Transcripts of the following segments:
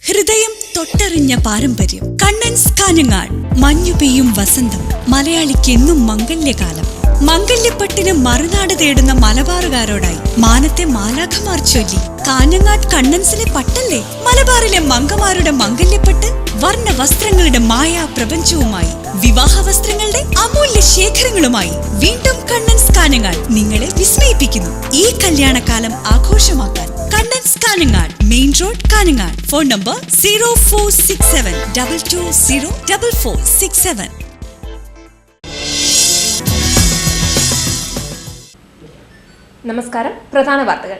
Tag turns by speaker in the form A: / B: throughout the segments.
A: ഹൃദയം തൊട്ടറിഞ്ഞ പാരമ്പര്യം. കണ്ണൻസ് കാഞ്ഞങ്ങാട്. മഞ്ഞു പെയ്യും വസന്തം. മലയാളിക്ക് എന്നും മംഗല്യകാലം. മംഗല്യപ്പട്ടിന് മറുനാട് തേടുന്ന മലബാറുകാരോടായി മാനത്തെ മാലാഖമാർ ചൊല്ലി. കാഞ്ഞങ്ങാട് കണ്ണൻസിലെ പട്ടല്ലേ മലബാറിലെ മംഗമാരുടെ മംഗല്യപ്പട്ട്. വർണ്ണ വസ്ത്രങ്ങളുടെ മായാ പ്രപഞ്ചവുമായി, വിവാഹ വസ്ത്രങ്ങളുടെ അമൂല്യ ശേഖരങ്ങളുമായി വീണ്ടും കണ്ണൻസ് കാഞ്ഞങ്ങാട് നിങ്ങളെ വിസ്മയിപ്പിക്കുന്നു. ഈ കല്യാണകാലം ആഘോഷമാക്കാൻ Kannan's Kanhangad, main road, Kanhangad. Phone number 0467220467.
B: നമസ്കാരം. പ്രധാന വാർത്തകൾ.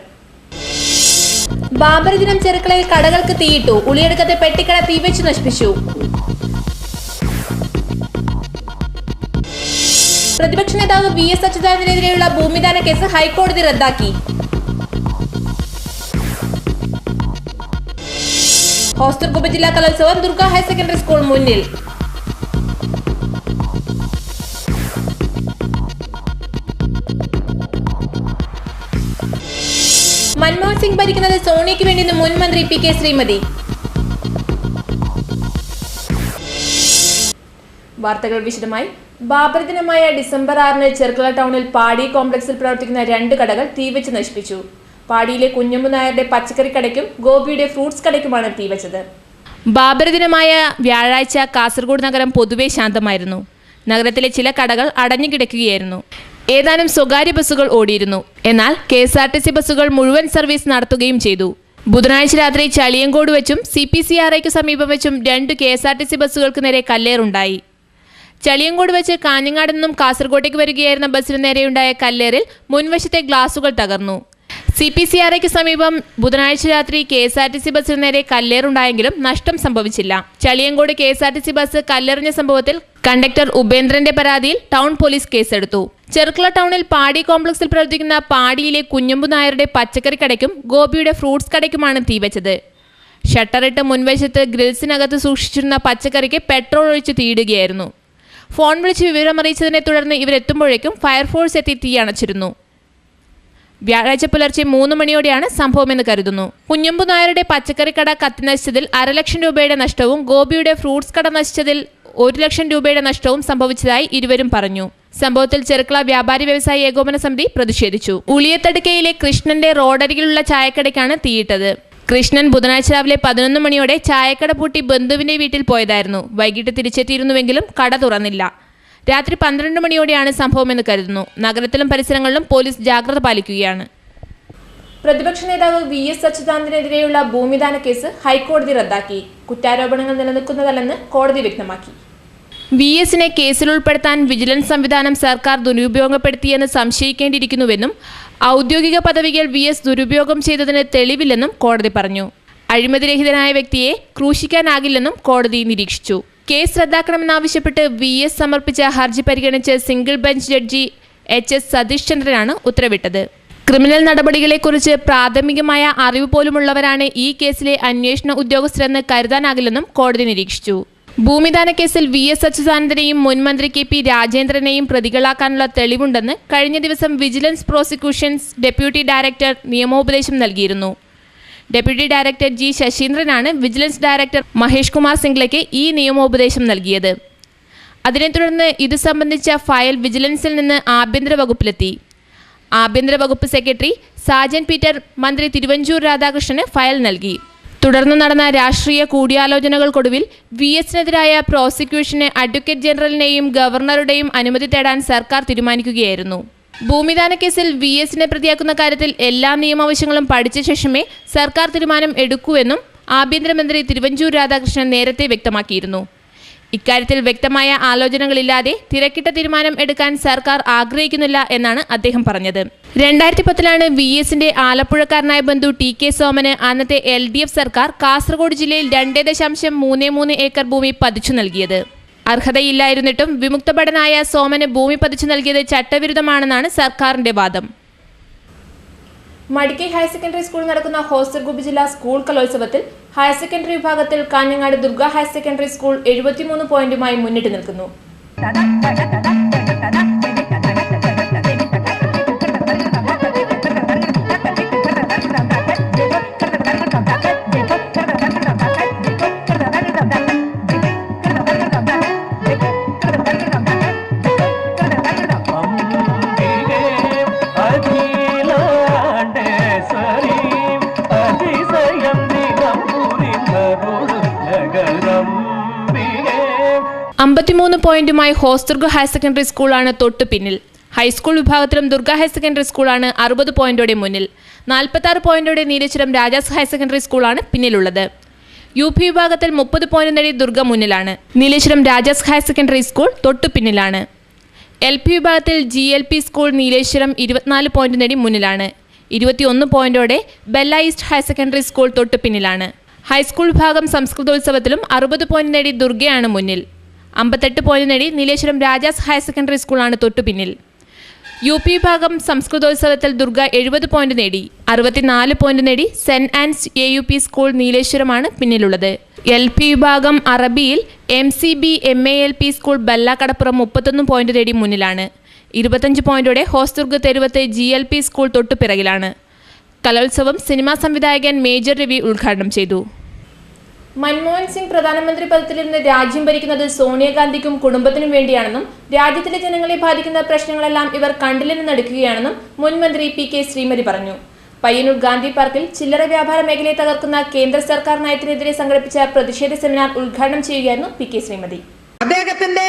B: ബാബറി ദിനം ചെറുക്കളയിൽ കടകൾക്ക് തീയിട്ടു. ഉളിയടുക്കത്തെ പെട്ടിക്കട തീവെച്ചു നശിപ്പിച്ചു. പ്രതിപക്ഷ നേതാവ് VS അച്യുതാനന്ദനെതിരെയുള്ള ഭൂമിദാന കേസ് ഹൈക്കോടതി റദ്ദാക്കി. ഹോസ്റ്റർ ഉപജില്ലാ കലോത്സവം ദുർഗ ഹയർ സെക്കൻഡറി സ്കൂൾ മുന്നിൽ. മൻമോഹൻ സിംഗ് ഭരിക്കുന്നത് സോണിയയ്ക്ക് വേണ്ടിയെന്ന് മുൻ മന്ത്രി PK ശ്രീമതി. വാർത്തകൾ വിശദമായി. ബാബറി ദിനമായ ഡിസംബർ 6 ചെർക്കള ടൗണിൽ പാടി കോംപ്ലക്സിൽ പ്രവർത്തിക്കുന്ന 2 കടകൾ തീവെച്ച് നശിപ്പിച്ചു. പാടിയിലെ കുഞ്ഞമ്പു നായരുടെ പച്ചക്കറി കടയ്ക്കും ഗോപിയുടെ ഫ്രൂട്ട്സ് കടയ്ക്കുമാണ് തീവെച്ചത്. ബാബറി ദിനമായ വ്യാഴാഴ്ച കാസർഗോഡ് നഗരം പൊതുവെ ശാന്തമായിരുന്നു. നഗരത്തിലെ ചില കടകൾ അടഞ്ഞുകിടക്കുകയായിരുന്നു. ഏതാനും സ്വകാര്യ ബസ്സുകൾ ഓടിയിരുന്നു. എന്നാൽ KSRTC ബസ്സുകൾ മുഴുവൻ സർവീസ് നടത്തുകയും ചെയ്തു. ബുധനാഴ്ച രാത്രി ചളിയങ്കോട് വെച്ചും CPCRIക്ക് സമീപം വെച്ചും 2 KSRTC ബസ്സുകൾക്ക് നേരെ കല്ലേറുണ്ടായി. ചളിയങ്കോട് വെച്ച് കാഞ്ഞങ്ങാട് നിന്നും കാസർഗോട്ടേക്ക് വരികയായിരുന്ന ബസ്സിന് നേരെയുണ്ടായ കല്ലേറിൽ മുൻവശത്തെ ഗ്ലാസുകൾ തകർന്നു. CPCRIക്ക് സമീപം ബുധനാഴ്ച രാത്രി KSRTC ബസ്സിന് നേരെ കല്ലേറുണ്ടായെങ്കിലും നഷ്ടം സംഭവിച്ചില്ല. ചളിയങ്കോട് KSRTC ബസ് കല്ലെറിഞ്ഞ സംഭവത്തിൽ കണ്ടക്ടർ ഉപേന്ദ്രന്റെ പരാതിയിൽ ടൗൺ പോലീസ് കേസെടുത്തു. ചെർക്കള ടൗണിൽ പാടി കോംപ്ലക്സിൽ പ്രവർത്തിക്കുന്ന പാടിയിലെ കുഞ്ഞമ്പു നായരുടെ പച്ചക്കറി കടയ്ക്കും ഗോപിയുടെ ഫ്രൂട്ട്സ് കടയ്ക്കുമാണ് തീവെച്ചത്. ഷട്ടറിട്ട് മുൻവശത്ത് ഗ്രിൽസിനകത്ത് സൂക്ഷിച്ചിരുന്ന പച്ചക്കറിക്ക് പെട്രോൾ ഒഴിച്ച് തീയിടുകയായിരുന്നു. ഫോൺ വിളിച്ച് വിവരമറിയിച്ചതിനെ തുടർന്ന് ഇവരെത്തുമ്പോഴേക്കും ഫയർഫോഴ്സ് എത്തി തീ അണച്ചിരുന്നു. വ്യാഴാഴ്ച പുലർച്ചെ 3 മണിയോടെയാണ് സംഭവമെന്ന് കരുതുന്നു. കുഞ്ഞമ്പു നായരുടെ പച്ചക്കറി കട കത്തിനശിച്ചതിൽ 500,000 രൂപയുടെ നഷ്ടവും ഗോപിയുടെ ഫ്രൂട്ട്സ് കട നശിച്ചതിൽ 1,00,000 രൂപയുടെ നഷ്ടവും സംഭവിച്ചതായി ഇരുവരും പറഞ്ഞു. സംഭവത്തിൽ ചെറുക്കള വ്യാപാരി വ്യവസായി ഏകോപന സമിതി പ്രതിഷേധിച്ചു. ഉളിയത്തടുക്കയിലെ കൃഷ്ണന്റെ റോഡരികിലുള്ള ചായക്കടയ്ക്കാണ് തീയിട്ടത്. കൃഷ്ണൻ ബുധനാഴ്ച രാവിലെ 11 മണിയോടെ ചായക്കട പൂട്ടി ബന്ധുവിന്റെ വീട്ടിൽ പോയതായിരുന്നു. വൈകിട്ട് തിരിച്ചെത്തിയിരുന്നുവെങ്കിലും കട തുറന്നില്ല. രാത്രി 12 മണിയോടെയാണ് സംഭവമെന്ന് കരുതുന്നു. നഗരത്തിലും പരിസരങ്ങളിലും പോലീസ് ജാഗ്രത പാലിക്കുകയാണ്. പ്രതിപക്ഷ നേതാവ് VS അച്യുതാനന്ദനെതിരെയുള്ള ഭൂമിദാന കേസ് ഹൈക്കോടതി റദ്ദാക്കി. കുറ്റാരോപണങ്ങൾ നിലനിൽക്കുന്നതല്ലെന്ന് കോടതി വ്യക്തമാക്കി. VSനെ കേസിൽ ഉൾപ്പെടുത്താൻ വിജിലൻസ് സംവിധാനം സർക്കാർ ദുരുപയോഗപ്പെടുത്തിയെന്ന് സംശയിക്കേണ്ടിയിരിക്കുന്നുവെന്നും ഔദ്യോഗിക പദവികൾ VS ദുരുപയോഗം ചെയ്തതിന് തെളിവില്ലെന്നും കോടതി പറഞ്ഞു. അഴിമതിരഹിതനായ വ്യക്തിയെ ക്രൂശിക്കാനാകില്ലെന്നും കോടതി നിരീക്ഷിച്ചു. കേസ് റദ്ദാക്കണമെന്നാവശ്യപ്പെട്ട് VS സമർപ്പിച്ച ഹർജി പരിഗണിച്ച് single bench judge HS Satheesh ചന്ദ്രനാണ് ഉത്തരവിട്ടത്. ക്രിമിനൽ നടപടികളെക്കുറിച്ച് പ്രാഥമികമായ അറിവ് പോലുമുള്ളവരാണ് ഈ കേസിലെ അന്വേഷണ ഉദ്യോഗസ്ഥരെന്ന് കരുതാനാകില്ലെന്നും കോടതി നിരീക്ഷിച്ചു. ഭൂമിദാന കേസിൽ VS അച്യുതാനന്ദനെയും മുൻമന്ത്രി KP രാജേന്ദ്രനെയും പ്രതികളാക്കാനുള്ള തെളിവുണ്ടെന്ന് കഴിഞ്ഞ ദിവസം വിജിലൻസ് പ്രോസിക്യൂഷൻസ് ഡെപ്യൂട്ടി ഡയറക്ടർ നിയമോപദേശം നൽകിയിരുന്നു. ഡെപ്യൂട്ടി ഡയറക്ടർ G ശശീന്ദ്രനാണ് വിജിലൻസ് ഡയറക്ടർ മഹേഷ് കുമാർ സിംഗ്ലയ്ക്ക് ഈ നിയമോപദേശം നൽകിയത്. അതിനെ തുടർന്ന് ഇത് സംബന്ധിച്ച ഫയൽ വിജിലൻസിൽ നിന്ന് ആഭ്യന്തര വകുപ്പിലെത്തി. ആഭ്യന്തര വകുപ്പ് സെക്രട്ടറി സാജൻ പീറ്റർ മന്ത്രി തിരുവഞ്ചൂർ രാധാകൃഷ്ണന് ഫയൽ നൽകി. തുടർന്ന് നടന്ന രാഷ്ട്രീയ കൂടിയാലോചനകൾക്കൊടുവിൽ VSനെതിരായ പ്രോസിക്യൂഷന് അഡ്വക്കേറ്റ് ജനറലിനെയും ഗവർണറുടെയും അനുമതി തേടാൻ സർക്കാർ തീരുമാനിക്കുകയായിരുന്നു. ഭൂമിദാന കേസിൽ VSനെ പ്രതിയാക്കുന്ന കാര്യത്തിൽ എല്ലാ നിയമാവശ്യങ്ങളും പഠിച്ച ശേഷമേ സർക്കാർ തീരുമാനം എടുക്കൂവെന്നും ആഭ്യന്തരമന്ത്രി തിരുവഞ്ചൂർ രാധാകൃഷ്ണൻ നേരത്തെ വ്യക്തമാക്കിയിരുന്നു. ഇക്കാര്യത്തിൽ വ്യക്തമായ ആലോചനകളില്ലാതെ തിരക്കിട്ട തീരുമാനം എടുക്കാൻ സർക്കാർ ആഗ്രഹിക്കുന്നില്ല എന്നാണ് അദ്ദേഹം പറഞ്ഞത്. 2010 VSന്റെ ആലപ്പുഴക്കാരനായ ബന്ധു TK സോമന് അന്നത്തെ LDF സർക്കാർ കാസർഗോഡ് ജില്ലയിൽ 2.33 ഏക്കർ ഭൂമി പതിച്ചു നൽകിയത്. അർഹതയില്ലായിരുന്നിട്ടും വിമുക്തഭടനായ സോമന് ഭൂമി പതിച്ചു നൽകിയത് ചട്ടവിരുദ്ധമാണെന്നാണ് സർക്കാരിന്റെ വാദം. മടിക്കൈ ഹയർ സെക്കൻഡറി സ്കൂളിൽ നടക്കുന്ന ഹോസ്റ്റർ ഉപജില്ലാ സ്കൂൾ കലോത്സവത്തിൽ ഹയർ സെക്കൻഡറി വിഭാഗത്തിൽ Kanhangad Durga higher secondary school 73 പോയിന്റുമായി മുന്നിട്ട് നിൽക്കുന്നു. 53 പോയിന്റുമായി ഹോസ്ദുർഗ് ഹയർ സെക്കൻഡറി സ്കൂളാണ് തൊട്ടു പിന്നിൽ. ഹൈസ്കൂൾ വിഭാഗത്തിലും ദുർഗ ഹയർ സെക്കൻഡറി സ്കൂളാണ് 60 പോയിന്റോടെ മുന്നിൽ. 46 പോയിന്റോടെ നീലേശ്വരം രാജാസ് ഹയർ സെക്കൻഡറി സ്കൂളാണ് പിന്നിലുള്ളത്. UP വിഭാഗത്തിൽ 30 പോയിന്റ് നേടി ദുർഗ മുന്നിലാണ്. Nileshwaram Rajas higher secondary school തൊട്ടു പിന്നിലാണ്. LP വിഭാഗത്തിൽ GLP സ്കൂൾ നീലേശ്വരം 24 പോയിന്റ് നേടി മുന്നിലാണ്. 21 പോയിന്റോടെ Bella east higher secondary school തൊട്ടു പിന്നിലാണ്. ഹൈസ്കൂൾ വിഭാഗം സംസ്കൃതോത്സവത്തിലും 60 പോയിന്റ് നേടി ദുർഗയാണ് മുന്നിൽ. 58 പോയിന്റ് നേടി നീലേശ്വരം രാജാസ് ഹയർ സെക്കൻഡറി സ്കൂളാണ് തൊട്ടു പിന്നിൽ. UP വിഭാഗം സംസ്കൃതോത്സവത്തിൽ ദുർഗ 70 പോയിന്റ് നേടി. 64 പോയിന്റ് നേടി സെന്റ് ആൻസ് AUP സ്കൂൾ നീലേശ്വരമാണ് പിന്നിലുള്ളത്. LP വിഭാഗം അറബിയിൽ MCB MALP സ്കൂൾ ബെല്ലാക്കടപ്പുറം 31 പോയിന്റ് നേടി മുന്നിലാണ്. 25 പോയിന്റോടെ ഹോസ്ദുർഗ് തെരുവത്തെ GLP സ്കൂൾ തൊട്ടു പിറകിലാണ്. കലോത്സവം സിനിമാ സംവിധായകൻ മേജർ രവി ഉദ്ഘാടനം ചെയ്തു. മൻമോഹൻ സിംഗ് പ്രധാനമന്ത്രി പദത്തിലിരുന്ന് രാജ്യം ഭരിക്കുന്നത് സോണിയാഗാന്ധിക്കും കുടുംബത്തിനും വേണ്ടിയാണെന്നും രാജ്യത്തിലെ ജനങ്ങളെ ബാധിക്കുന്ന പ്രശ്നങ്ങളെല്ലാം ഇവർ കണ്ടില്ലെന്ന് നടിക്കുകയാണെന്നും മുൻ മന്ത്രി PK ശ്രീമതി പറഞ്ഞു. പയ്യന്നൂർ ഗാന്ധി പാർക്കിൽ ചില്ലറ വ്യാപാര മേഖലയെ തകർക്കുന്ന കേന്ദ്ര സർക്കാർ നയത്തിനെതിരെ സംഘടിപ്പിച്ച പ്രതിഷേധ സെമിനാർ ഉദ്ഘാടനം ചെയ്യുകയായിരുന്നു PK ശ്രീമതി.
C: അദ്ദേഹത്തിന്റെ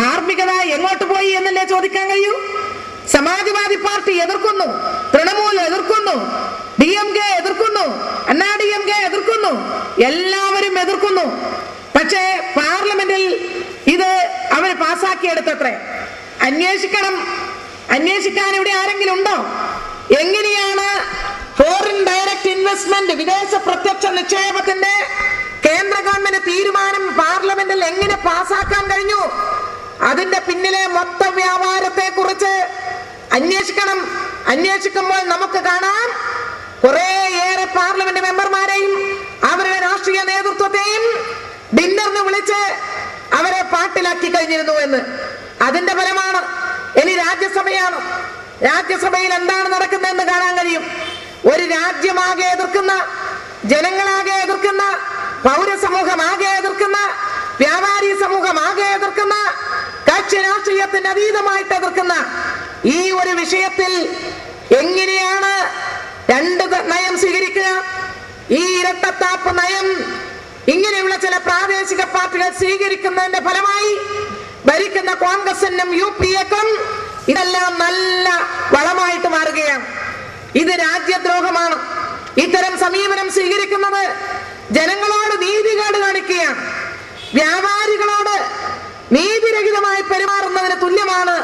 C: ധാർമ്മികത എങ്ങോട്ട് പോയി എന്നല്ലേ ചോദിക്കാൻ കഴിയൂ. സമാജ്വാദി പാർട്ടി എതിർക്കുന്നു, തൃണമൂൽ എതിർക്കുന്നു, DMK എതിർക്കുന്നു, DMK എതിർക്കുന്നു, എല്ലാവരും എതിർക്കുന്നു. പക്ഷേ പാർലമെന്റിൽ ഇത് അവർ പാസാക്കിയെടുത്തത്രേ. അന്വേഷിക്കാൻ ഇവിടെ ആരെങ്കിലും ഉണ്ടോ? എങ്ങനെയാണ് ഫോറിൻ ഡയറക്റ്റ് ഇൻവെസ്റ്റ്മെന്റ്, വിദേശ പ്രത്യക്ഷ നിക്ഷേപത്തിന്റെ കേന്ദ്ര ഗവൺമെന്റ് തീരുമാനം പാർലമെന്റിൽ എങ്ങനെ പാസാക്കാൻ കഴിഞ്ഞു? അതിന്റെ പിന്നിലെ മൊത്ത വ്യാപാരത്തെ കുറിച്ച് അന്വേഷിക്കുമ്പോൾ നമുക്ക് കാണാം കുറേയേറെ പാർലമെന്റ് മെമ്പർമാരെയും അവരുടെ രാഷ്ട്രീയ നേതൃത്വത്തെയും ഡിന്നറിന് വിളിച്ച് അവരെ പാട്ടിലാക്കി കഴിഞ്ഞിരുന്നു എന്ന്. അതിന്റെ ഫലമാണ് ഇനി രാജ്യസഭയാണ്. രാജ്യസഭയിൽ എന്താണ് നടക്കുന്നതെന്ന് കാണാൻ കഴിയും. ഒരു രാജ്യമാകെ എതിർക്കുന്ന, ജനങ്ങളാകെ എതിർക്കുന്ന, പൗരസമൂഹമാകെ എതിർക്കുന്ന, വ്യാപാരി സമൂഹമാകെ എതിർക്കുന്ന, കക്ഷി രാഷ്ട്രീയത്തിന് അതീതമായിട്ട് എതിർക്കുന്ന ഈ ഒരു വിഷയത്തിൽ എങ്ങനെയാണ് രണ്ട് നയം സ്വീകരിക്കുക? ഈ ഇരട്ടത്താപ്പ് നയം ഇങ്ങനെയുള്ള ചില പ്രാദേശിക പാർട്ടികൾ സ്വീകരിക്കുന്നതിന്റെ ഫലമായി ഭരിക്കുന്ന കോൺഗ്രസിനും UPAക്കും ഇതെല്ലാം നല്ല വളമായിട്ട് മാറുകയാണ്. ഇത് രാജ്യദ്രോഹമാണ്. ഇത്തരം സമീപനം സ്വീകരിക്കുന്നത് ജനങ്ങളോട് നീതികേട് കാണിക്കുകയാണ്. വ്യാപാരികളോട് നീതിരഹിതമായി പെരുമാറുന്നതിന് തുല്യമാണ്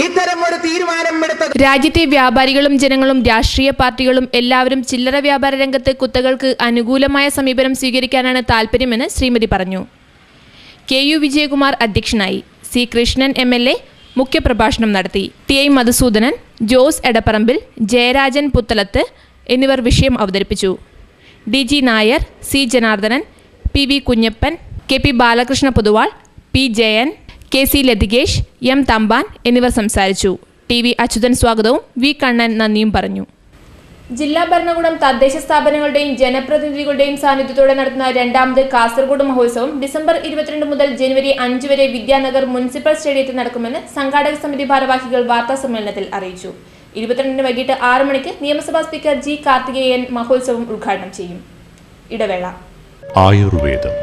C: ഇത്തരം ഒരു തീരുമാനം എടുത്തത്.
B: രാജ്യത്തെ വ്യാപാരികളും ജനങ്ങളും രാഷ്ട്രീയ പാർട്ടികളും എല്ലാവരും ചില്ലറ വ്യാപാര രംഗത്ത് കുത്തകൾക്ക് അനുകൂലമായ സമീപനം സ്വീകരിക്കാനാണ് താൽപര്യമെന്ന് ശ്രീമതി പറഞ്ഞു. KU വിജയകുമാർ അധ്യക്ഷനായി. C കൃഷ്ണൻ MLA മുഖ്യപ്രഭാഷണം നടത്തി. TI മധുസൂദനൻ, ജോസ് എടപ്പറമ്പിൽ, ജയരാജൻ പുത്തലത്ത് എന്നിവർ വിഷയം അവതരിപ്പിച്ചു. DG Nair, C Janardhanan, PV Kunjappan, KP Balakrishna Poduval, P Jayan, KC ലതികേഷ്, M Thampan എന്നിവർ സംസാരിച്ചു. TV അച്യുതൻ സ്വാഗതവും V കണ്ണൻ നന്ദിയും പറഞ്ഞു. ജില്ലാ ഭരണകൂടം, തദ്ദേശ സ്ഥാപനങ്ങളുടെയും ജനപ്രതിനിധികളുടെയും സാന്നിധ്യത്തോടെ നടത്തുന്ന രണ്ടാമത് കാസർഗോഡ് മഹോത്സവം ഡിസംബർ 22 മുതൽ ജനുവരി 5 വരെ വിദ്യാനഗർ മുനിസിപ്പൽ സ്റ്റേഡിയത്തിൽ നടക്കുമെന്ന് സംഘാടക സമിതി ഭാരവാഹികൾ വാർത്താ സമ്മേളനത്തിൽ അറിയിച്ചു. 22 വൈകിട്ട് 6 മണിക്ക് നിയമസഭാ സ്പീക്കർ G കാർത്തികേയൻ മഹോത്സവം ഉദ്ഘാടനം ചെയ്യും. ഇടവേള.
D: ആയുർവേദം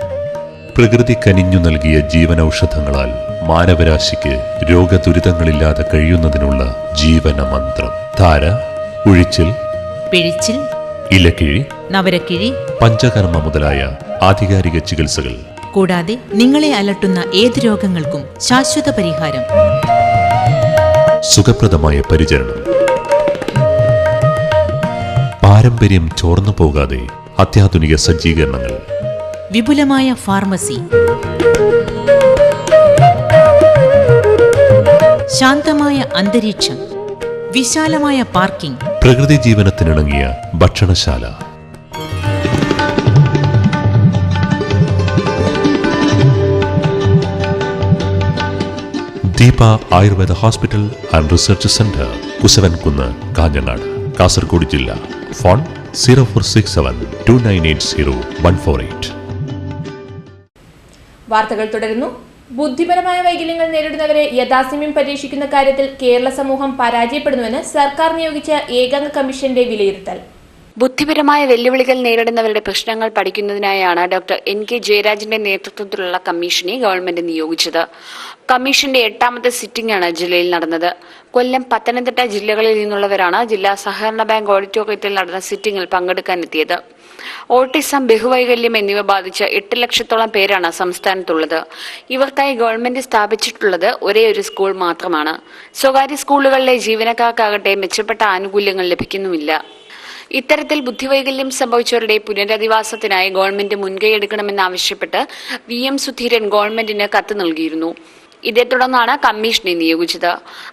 D: പ്രകൃതി കനിഞ്ഞു നൽകിയ ജീവനൌഷധങ്ങളാൽ മാനവരാശിക്ക് രോഗദുരിതങ്ങളില്ലാതെ കഴിയുന്നതിനുള്ള ജീവന മന്ത്രം. ധാര, ഉഴിച്ചിൽ,
E: പിഴിച്ചിൽ,
D: ഇലക്കിഴി,
E: നവരക്കിഴി,
D: പഞ്ചകർമ്മ മുതലായ ആധികാരിക ചികിത്സകൾ.
E: കൂടാതെ നിങ്ങളെ അലട്ടുന്ന ഏത് രോഗങ്ങൾക്കും ശാശ്വത പരിഹാരം.
D: സുഖപ്രദമായ പരിചരണം. പാരമ്പര്യം ചോർന്നു പോകാതെ അത്യാധുനിക സജ്ജീകരണങ്ങൾ.
E: വിപുലമായ ഫാർമസി. ശാന്തമായ അന്തരീക്ഷം. വിശാലമായ പാർക്കിംഗ്.
D: പ്രകൃതി ജീവനത്തിനിണങ്ങിയ ഭക്ഷണശാല. Deepa Ayurveda hospital and research centre, Kusavankunnu, Kanhangad, Kasaragod ജില്ല. ഫോൺ 04672980-148.
B: വാർത്തകൾ തുടരുന്നു. ബുദ്ധിപരമായ വൈകല്യങ്ങൾ നേരിടുന്നവരെ യഥാസമയം പരീക്ഷിക്കുന്ന കാര്യത്തിൽ കേരള സമൂഹം പരാജയപ്പെടുന്നുവെന്ന് സർക്കാർ നിയോഗിച്ച ഏകാംഗ കമ്മീഷന്റെ വിലയിരുത്തൽ.
F: ബുദ്ധിപരമായ വെല്ലുവിളികൾ നേരിടുന്നവരുടെ പ്രശ്നങ്ങൾ പഠിക്കുന്നതിനായാണ് ഡോക്ടർ NK ജയരാജന്റെ നേതൃത്വത്തിലുള്ള കമ്മീഷനെ ഗവൺമെന്റ് നിയോഗിച്ചത്. കമ്മീഷന്റെ 8ാമത്തെ സിറ്റിംഗാണ് ജില്ലയിൽ നടന്നത്. കൊല്ലം, പത്തനംതിട്ട ജില്ലകളിൽ നിന്നുള്ളവരാണ് ജില്ലാ സഹകരണ ബാങ്ക് ഓഡിറ്റോറിയത്തിൽ നടന്ന സിറ്റിംഗിൽ പങ്കെടുക്കാനെത്തിയത്. ഓട്ടിസം, ബഹുവൈകല്യം എന്നിവ ബാധിച്ച 8 ലക്ഷത്തോളം പേരാണ് സംസ്ഥാനത്തുള്ളത്. ഇവർക്കായി ഗവൺമെന്റ് സ്ഥാപിച്ചിട്ടുള്ളത് ഒരേ ഒരു സ്കൂൾ മാത്രമാണ്. സ്വകാര്യ സ്കൂളുകളിലെ ജീവനക്കാർക്കാകട്ടെ മെച്ചപ്പെട്ട ആനുകൂല്യങ്ങൾ ലഭിക്കുന്നുമില്ല. ഇത്തരത്തിൽ ബുദ്ധിവൈകല്യം സംഭവിച്ചവരുടെ പുനരധിവാസത്തിനായി ഗവൺമെന്റ് മുൻകൈയെടുക്കണമെന്നാവശ്യപ്പെട്ട് VM സുധീരൻ ഗവൺമെന്റിന് കത്ത് നൽകിയിരുന്നു. ഇതേ തുടർന്നാണ് കമ്മീഷനെ നിയോഗിച്ചത്.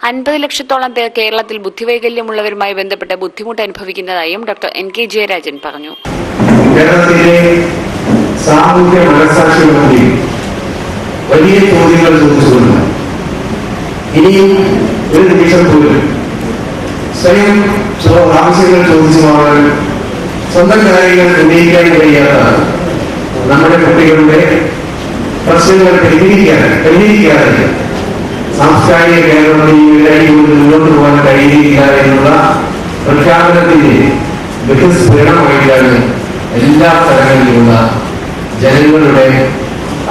F: 50 ലക്ഷത്തോളം പേർ കേരളത്തിൽ ബുദ്ധിവൈകല്യമുള്ളവരുമായി ബന്ധപ്പെട്ട് ബുദ്ധിമുട്ട് അനുഭവിക്കുന്നതായും ഡോക്ടർ NK ജയരാജൻ പറഞ്ഞു.
G: കേരളത്തിലെ സാമൂഹ്യ മനസ്സാക്ഷികളുടെ വലിയ ചോദ്യങ്ങൾ ചോദിച്ചുകൊണ്ട് ഇനിയും ഒരു നിമിഷം പോലും സ്വയം ആവശ്യങ്ങൾ ചോദിച്ചു മാറാൻ സ്വന്തം കാര്യങ്ങൾ ഉന്നയിക്കാൻ കഴിയാത്ത നമ്മുടെ കുട്ടികളുടെ പ്രശ്നങ്ങൾ പരിഹരിക്കാതെ സാംസ്കാരിക കേരളത്തിൽ ഇടയിലൂടെ മുന്നോട്ട് പോകാൻ കഴിയുകയില്ല എന്നുള്ള പ്രഖ്യാപനത്തിന്റെ ബഹുസ്ഫുരണമായിട്ടാണ് എല്ലാ തലങ്ങളിലുള്ള ജനങ്ങളുടെ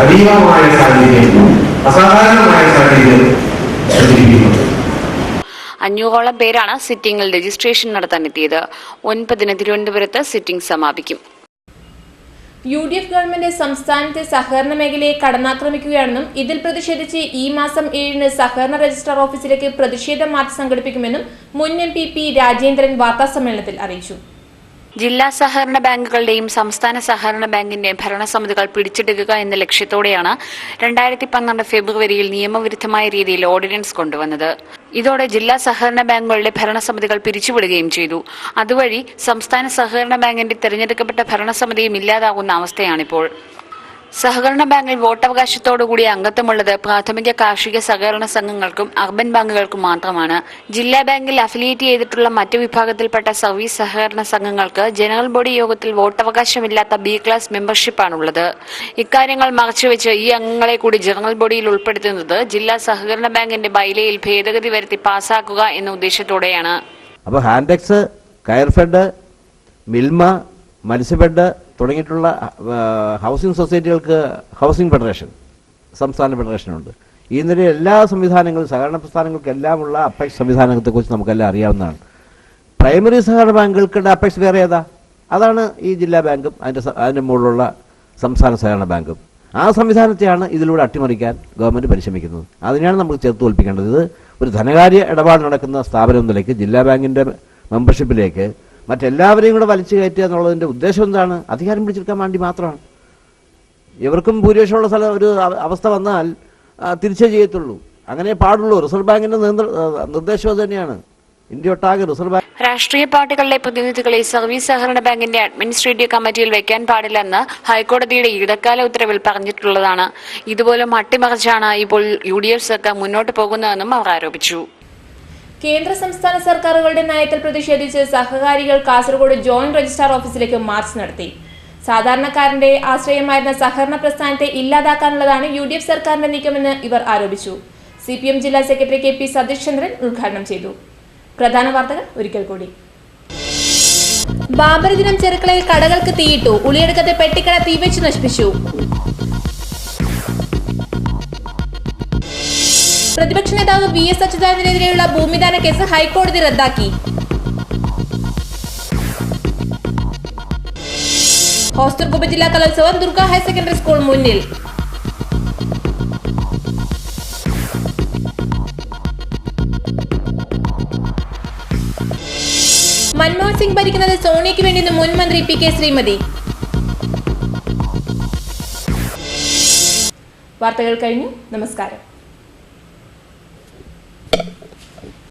G: അതീവമായ സാന്നിധ്യം, അസാധാരണമായ സാന്നിധ്യം ശ്രദ്ധിക്കുന്നത്.
F: 500ഓളം പേരാണ് സിറ്റിംഗിൽ രജിസ്ട്രേഷൻ നടത്താനെത്തിയത്. 9-ന് തിരുവനന്തപുരത്ത് സിറ്റിംഗ് സമാപിക്കും.
B: UDF ഗവൺമെന്റ് സംസ്ഥാനത്തെ സഹകരണ മേഖലയെ കടന്നാക്രമിക്കുകയാണെന്നും ഇതിൽ പ്രതിഷേധിച്ച് ഈ മാസം 7-ന് സഹകരണ രജിസ്ട്രാർ ഓഫീസിലേക്ക് പ്രതിഷേധ മാർച്ച് സംഘടിപ്പിക്കുമെന്നും മുൻ MP P രാജേന്ദ്രൻ വാർത്താസമ്മേളനത്തിൽ അറിയിച്ചു.
F: ജില്ലാ സഹകരണ ബാങ്കുകളുടെയും സംസ്ഥാന സഹകരണ ബാങ്കിന്റെ ഭരണസമിതികൾ പിടിച്ചെടുക്കുക എന്ന ലക്ഷ്യത്തോടെയാണ് 2012 ഫെബ്രുവരിയിൽ നിയമവിരുദ്ധമായ രീതിയിൽ ഓർഡിനൻസ് കൊണ്ടുവന്നത്. ഇതോടെ ജില്ലാ സഹകരണ ബാങ്കുകളുടെ ഭരണസമിതികൾ പിരിച്ചുവിടുകയും ചെയ്തു. അതുവഴി സംസ്ഥാന സഹകരണ ബാങ്കിന്റെ തെരഞ്ഞെടുക്കപ്പെട്ട ഭരണസമിതിയും ഇല്ലാതാകുന്ന അവസ്ഥയാണിപ്പോൾ. സഹകരണ ബാങ്കിൽ വോട്ടവകാശത്തോടുകൂടി അംഗത്വമുള്ളത് പ്രാഥമിക കാർഷിക സഹകരണ സംഘങ്ങൾക്കും അർബൻ ബാങ്കുകൾക്കും മാത്രമാണ്. ജില്ലാ ബാങ്കിൽ അഫിലിയേറ്റ് ചെയ്തിട്ടുള്ള മറ്റു വിഭാഗത്തിൽപ്പെട്ട സർവീസ് സഹകരണ സംഘങ്ങൾക്ക് ജനറൽ ബോഡി യോഗത്തിൽ വോട്ടവകാശമില്ലാത്ത B ക്ലാസ് മെമ്പർഷിപ്പാണുള്ളത്. ഇക്കാര്യങ്ങൾ മറച്ചുവെച്ച് ഈ അംഗങ്ങളെ കൂടി ജനറൽ ബോഡിയിൽ ഉൾപ്പെടുത്തുന്നത് ജില്ലാ സഹകരണ ബാങ്കിന്റെ ബൈലയിൽ ഭേദഗതി വരുത്തി പാസാക്കുക എന്ന ഉദ്ദേശത്തോടെയാണ്.
H: അപ്പോൾ ഹാൻഡെക്സ്, കയർഫെഡ്, മിൽമ, മത്സ്യഫെഡ് തുടങ്ങിയിട്ടുള്ള ഹൗസിംഗ് സൊസൈറ്റികൾക്ക് ഹൗസിംഗ് ഫെഡറേഷൻ, സംസ്ഥാന ഫെഡറേഷനുണ്ട്. ഈ നിലയിൽ എല്ലാ സംവിധാനങ്ങളും സഹകരണ പ്രസ്ഥാനങ്ങൾക്കെല്ലാമുള്ള അപ്പെക്സ് സംവിധാനത്തെക്കുറിച്ച് നമുക്കെല്ലാം അറിയാവുന്നതാണ്. പ്രൈമറി സഹകരണ ബാങ്കുകൾക്കുടെ അപ്പെക്സ് വേറെ ഏതാ? അതാണ് ഈ ജില്ലാ ബാങ്കും അതിൻ്റെ മുകളിലുള്ള സംസ്ഥാന സഹകരണ ബാങ്കും. ആ സംവിധാനത്തെയാണ് ഇതിലൂടെ അട്ടിമറിക്കാൻ ഗവൺമെൻറ് പരിശ്രമിക്കുന്നത്. അതിനെയാണ് നമുക്ക് ചേർത്ത് തോൽപ്പിക്കേണ്ടത്. ഇത് ഒരു ധനകാര്യ ഇടപാട് നടക്കുന്ന സ്ഥാപനം നിലയ്ക്ക് ജില്ലാ ബാങ്കിൻ്റെ മെമ്പർഷിപ്പിലേക്ക് മറ്റെല്ലാവരെയും കൂടെ വലിച്ചു കയറ്റുക എന്നുള്ളതിൻ്റെ ഉദ്ദേശം എന്താണ്? അധികാരം പിടിച്ചെടുക്കാൻ വേണ്ടി മാത്രമാണ്. ഇവർക്കും ഭൂരിപക്ഷമുള്ള ഒരു അവസ്ഥ വന്നാൽ തിരിച്ചേ ചെയ്യത്തുള്ളൂ. അങ്ങനെ പാടുള്ളൂ. റിസർവ് ബാങ്കിന്റെ നിർദ്ദേശം തന്നെയാണ്. ഇന്ത്യ ഒട്ടാകെ റിസർവ് ബാങ്ക്
F: രാഷ്ട്രീയ പാർട്ടികളിലെ പ്രതിനിധികളെ സർവീസ് സഹകരണ ബാങ്കിന്റെ അഡ്മിനിസ്ട്രേറ്റീവ് കമ്മിറ്റിയിൽ വെക്കാൻ പാടില്ലെന്ന് ഹൈക്കോടതിയുടെ ഇടക്കാല ഉത്തരവിൽ പറഞ്ഞിട്ടുള്ളതാണ്. ഇതുപോലും അട്ടിമറിച്ചാണ് ഇപ്പോൾ UDF സർക്കാർ മുന്നോട്ട് പോകുന്നതെന്നും അവർ ആരോപിച്ചു.
B: കേന്ദ്ര സംസ്ഥാന സർക്കാരുകളുടെ നയത്തിൽ പ്രതിഷേധിച്ച് സഹകാരികൾ കാസർഗോഡ് ജോയിന്റ് രജിസ്ട്രാർ ഓഫീസിലേക്ക് മാർച്ച് നടത്തി. സാധാരണക്കാരന്റെ ആശ്രയമായിരുന്ന സഹകരണ പ്രസ്ഥാനത്തെ ഇല്ലാതാക്കാനുള്ളതാണ് UDF സർക്കാരിന്റെ നീക്കമെന്ന് ഇവർ ആരോപിച്ചു. CPM ജില്ലാ സെക്രട്ടറി KP സതീഷ് ചന്ദ്രൻ ഉദ്ഘാടനം ചെയ്തു. പ്രധാന വാർത്തകൾ ഒരിക്കൽ കൂടി. ബാബറി ദിനം ചെറുക്കളയിൽ കടകൾക്ക് തീയിട്ടു. ഉളിയെടുക്കത്തെ പെട്ടിക്കട തീവെച്ച് നശിപ്പിച്ചു. പ്രതിപക്ഷ നേതാവ് VS അച്യുതാനന്ദനെതിരെയുള്ള ഭൂമിദാന കേസ് ഹൈക്കോടതി റദ്ദാക്കി. ഹോസ്റ്റർ ഉപജില്ലാ കലോത്സവം ദുർഗ ഹയർ സെക്കൻഡറി സ്കൂൾ മുന്നിൽ. മൻമോഹൻ സിംഗ് ഭരിക്കുന്നത് സോണിയയ്ക്ക് വേണ്ടിയെന്ന് മുൻ മന്ത്രി PK ശ്രീമതി. വാർത്തകൾ കഴിഞ്ഞു. നമസ്കാരം.